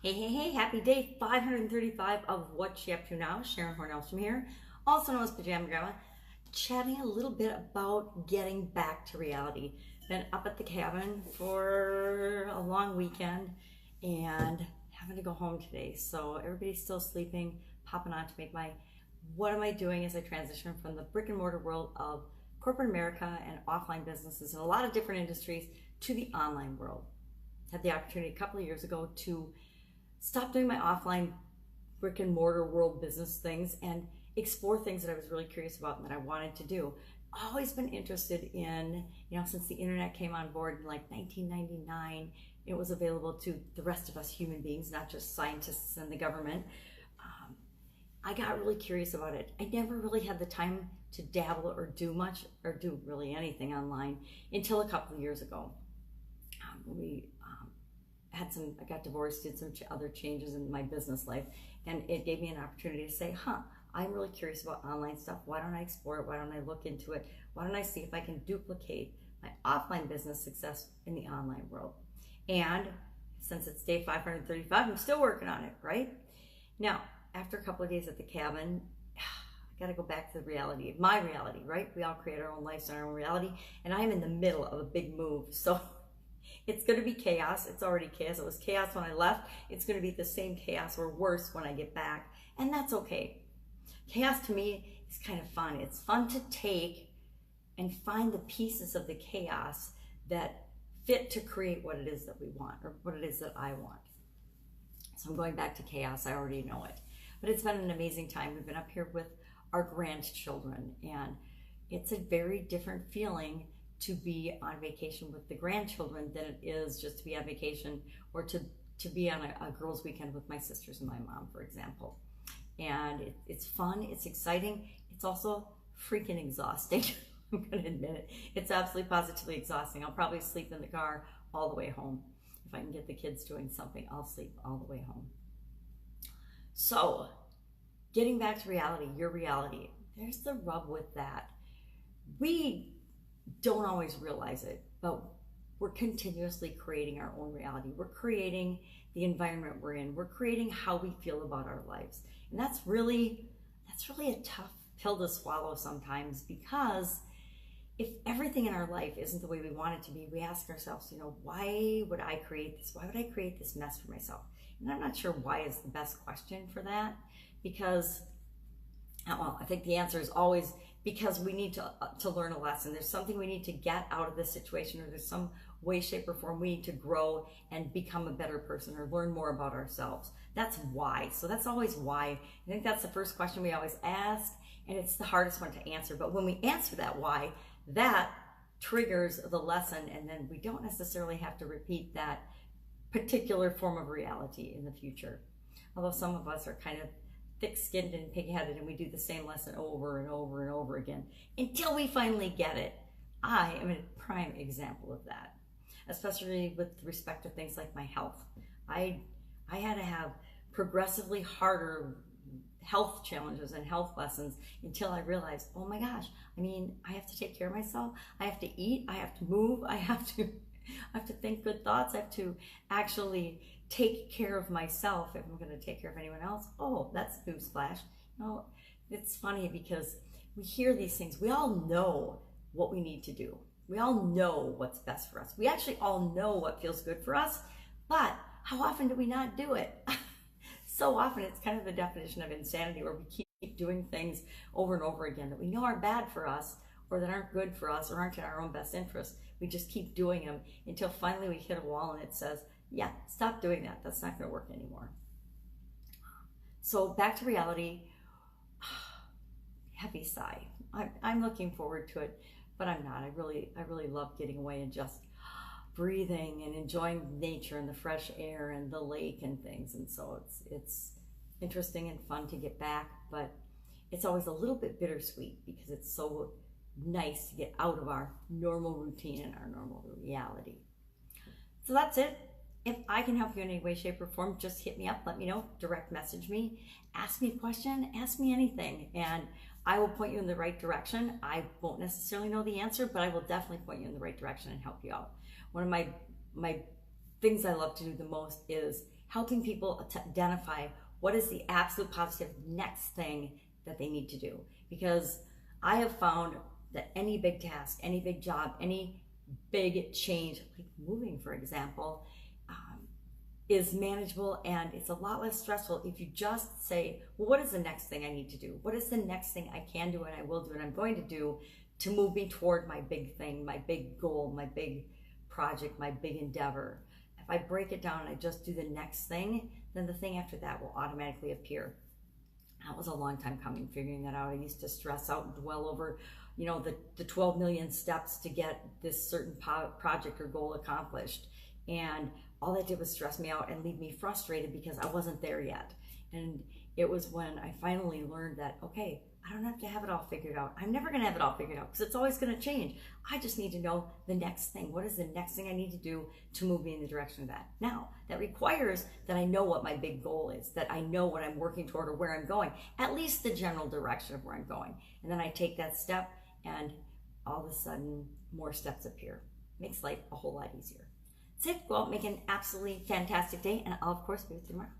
Hey, happy day 535 of What You Up To Now. Sharon Horne-Ellstrom here, also known as Pajama Grandma, chatting a little bit about getting back to reality. Been up at the cabin for a long weekend and having to go home today. So everybody's still sleeping, popping on to make what am I doing as I transition from the brick and mortar world of corporate America and offline businesses in a lot of different industries to the online world. Had the opportunity a couple of years ago to stop doing my offline brick and mortar world business things and explore things that I was really curious about and that I wanted to do. Always been interested in, since the internet came on board in like 1999, it was available to the rest of us human beings, not just scientists and the government. I got really curious about it. I never really had the time to dabble or do much or do really anything online until a couple of years ago. I got divorced, did some other changes in my business life, and it gave me an opportunity to say, I'm really curious about online stuff. Why don't I explore it? Why don't I look into it? Why don't I see if I can duplicate my offline business success in the online world? And since it's day 535, I'm still working on it, right? Now, after a couple of days at the cabin, I got to go back to the reality, my reality, right? We all create our own lives and our own reality, and I'm in the middle of a big move, so it's going to be chaos. It's already chaos. It was chaos when I left. It's going to be the same chaos or worse when I get back. And that's okay. Chaos to me is kind of fun. It's fun to take and find the pieces of the chaos that fit to create what it is that we want or what it is that I want. So I'm going back to chaos. I already know it. But it's been an amazing time. We've been up here with our grandchildren, and it's a very different feeling to be on vacation with the grandchildren than it is just to be on vacation or to be on a girls' weekend with my sisters and my mom, for example. And it's fun, it's exciting, it's also freaking exhausting. I'm going to admit it. It's absolutely positively exhausting. I'll probably sleep in the car all the way home. If I can get the kids doing something, I'll sleep all the way home. So, getting back to reality, your reality, there's the rub with that. We don't always realize it, but we're continuously creating our own reality. We're creating the environment we're in. We're creating how we feel about our lives. And that's really a tough pill to swallow sometimes, because if everything in our life isn't the way we want it to be, we ask ourselves, why would I create this? Why would I create this mess for myself? And I'm not sure why is the best question for that, because I think the answer is always because we need to learn a lesson. There's something we need to get out of this situation, or there's some way, shape, or form we need to grow and become a better person or learn more about ourselves. That's why. So that's always why. I think that's the first question we always ask, and it's the hardest one to answer. But when we answer that why, that triggers the lesson, and then we don't necessarily have to repeat that particular form of reality in the future. Although some of us are kind of thick-skinned and pig-headed, and we do the same lesson over and over and over again until we finally get it. I am a prime example of that, especially with respect to things like my health. I had to have progressively harder health challenges and health lessons until I realized, oh my gosh, I have to take care of myself. I have to eat. I have to move. I have to think good thoughts. I have to actually take care of myself if I'm going to take care of anyone else. Oh, that's a newsflash. It's funny because we hear these things. We all know what we need to do. We all know what's best for us. We actually all know what feels good for us, but how often do we not do it? So often it's kind of the definition of insanity, where we keep doing things over and over again that we know are bad for us, or that aren't good for us, or aren't in our own best interest. We just keep doing them until finally we hit a wall and it says, yeah, stop doing that. That's not going to work anymore. So back to reality. Heavy sigh. I'm looking forward to it, but I'm not. I really love getting away and just breathing and enjoying nature and the fresh air and the lake and things. And so it's interesting and fun to get back, but it's always a little bit bittersweet because it's so nice to get out of our normal routine and our normal reality. So that's it. If I can help you in any way, shape, or form, just hit me up, let me know, direct message me, ask me a question, ask me anything, and I will point you in the right direction. I won't necessarily know the answer, but I will definitely point you in the right direction and help you out. One of my things I love to do the most is helping people to identify what is the absolute positive next thing that they need to do. Because I have found that any big task, any big job, any big change, like moving, for example, is manageable, and it's a lot less stressful if you just say, well, what is the next thing I need to do? What is the next thing I can do and I will do and I'm going to do to move me toward my big thing, my big goal, my big project, my big endeavor? If I break it down and I just do the next thing, then the thing after that will automatically appear. That was a long time coming, figuring that out. I used to stress out and dwell over, the 12 million steps to get this certain project or goal accomplished. And all that did was stress me out and leave me frustrated because I wasn't there yet. And it was when I finally learned that, okay, I don't have to have it all figured out. I'm never going to have it all figured out because it's always going to change. I just need to know the next thing. What is the next thing I need to do to move me in the direction of that? Now, that requires that I know what my big goal is, that I know what I'm working toward or where I'm going, at least the general direction of where I'm going. And then I take that step and all of a sudden more steps appear. Makes life a whole lot easier. That's it. Go out and make an absolutely fantastic day, and I'll, of course, be with you tomorrow.